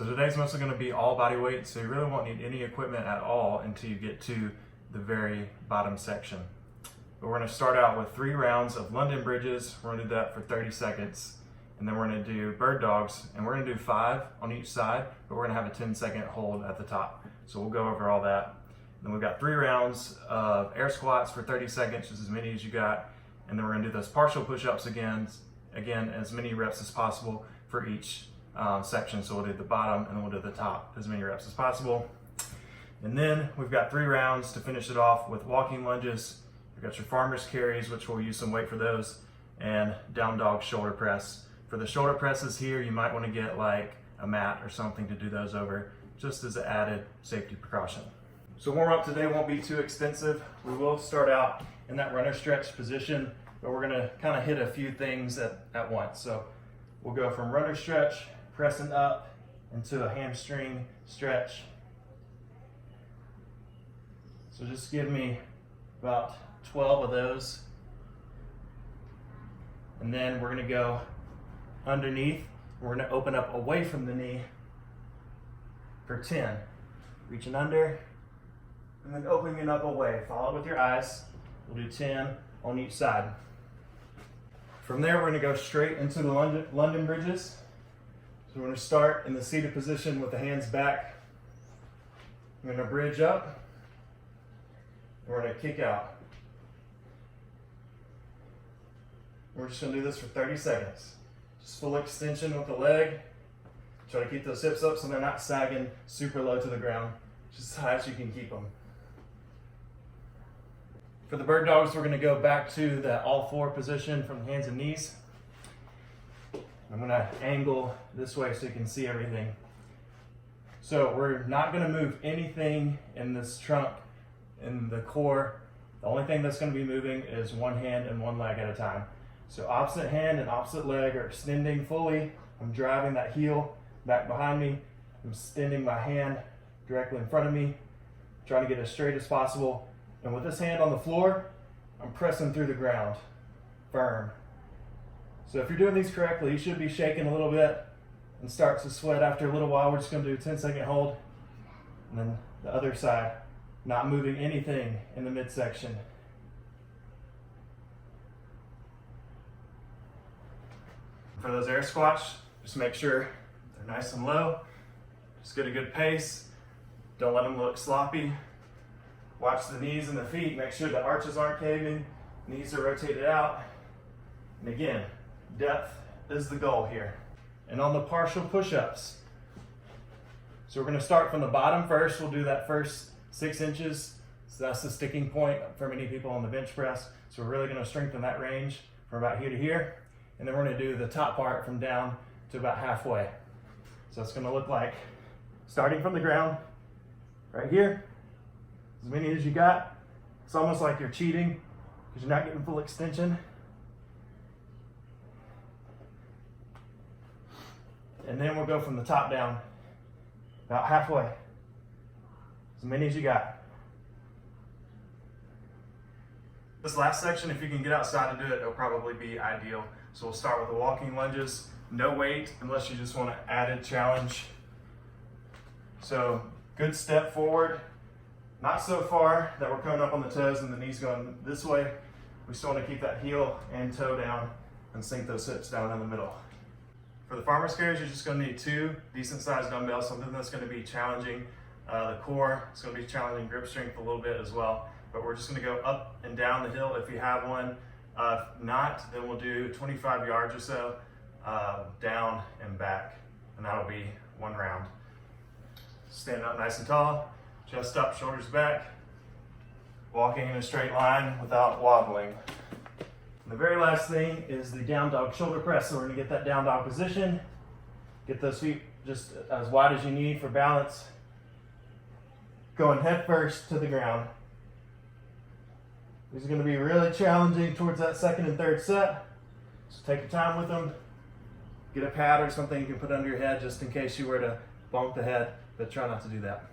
So today's mostly going to be all body weight, so you really won't need any equipment at all until you get to the very bottom section. But we're going to start out with 3 rounds of London bridges. We're going to do that for 30 seconds. And then we're going to do bird dogs, and we're going to do 5 on each side, but we're going to have a 10-second hold at the top. So we'll go over all that. And then we've got 3 rounds of air squats for 30 seconds, just as many as you got. And then we're going to do those partial push-ups again, as many reps as possible for each section. So we'll do the bottom and then we'll do the top, as many reps as possible. And then we've got 3 rounds to finish it off with walking lunges. We've got your farmer's carries, which we'll use some weight for those, and down dog shoulder press. For the shoulder presses here, you might want to get like a mat or something to do those over, just as an added safety precaution. So warm up today won't be too extensive. We will start out in that runner stretch position, but we're going to kind of hit a few things at once. So we'll go from runner stretch, pressing up into a hamstring stretch. So just give me about 12 of those. And then we're going to go underneath. We're going to open up away from the knee for 10. Reaching under and then opening up away. Follow it with your eyes. We'll do 10 on each side. From there, we're going to go straight into the London bridges. So we're going to start in the seated position with the hands back. We're going to bridge up. And we're going to kick out. We're just going to do this for 30 seconds. Just full extension with the leg. Try to keep those hips up so they're not sagging super low to the ground. Just as high as you can keep them. For the bird dogs, we're going to go back to the all-4 position from the hands and knees. I'm going to angle this way so you can see everything. So we're not going to move anything in this trunk, in the core. The only thing that's going to be moving is one hand and one leg at a time. So opposite hand and opposite leg are extending fully. I'm driving that heel back behind me. I'm extending my hand directly in front of me, trying to get as straight as possible. And with this hand on the floor, I'm pressing through the ground, firm. So if you're doing these correctly, you should be shaking a little bit and start to sweat after a little while. We're just going to do a 10-second hold. And then the other side, not moving anything in the midsection. For those air squats, just make sure they're nice and low. Just get a good pace. Don't let them look sloppy. Watch the knees and the feet. Make sure the arches aren't caving. Knees are rotated out. And again, depth is the goal here. And on the partial push-ups, so we're going to start from the bottom first. We'll do that first 6 inches. So that's the sticking point for many people on the bench press. So we're really going to strengthen that range from about here to here. And then we're going to do the top part from down to about halfway. So it's going to look like starting from the ground right here, as many as you got. It's almost like you're cheating because you're not getting full extension. And then we'll go from the top down, about halfway, as many as you got. This last section, if you can get outside to do it, it'll probably be ideal. So we'll start with the walking lunges, no weight unless you just want an added challenge. So good step forward, not so far that we're coming up on the toes and the knees going this way. We still want to keep that heel and toe down and sink those hips down in the middle. For the farmer's carries, you're just going to need 2 decent sized dumbbells, something that's going to be challenging the core. It's going to be challenging grip strength a little bit as well. But we're just going to go up and down the hill if you have one. If not, then we'll do 25 yards or so down and back, and that'll be 1 round. Stand up nice and tall, chest up, shoulders back, walking in a straight line without wobbling. And the very last thing is the down dog shoulder press. So we're going to get that down dog position, get those feet just as wide as you need for balance, going head first to the ground. These are going to be really challenging towards that 2nd and 3rd set. So take your time with them. Get a pad or something you can put under your head just in case you were to bonk the head, but try not to do that.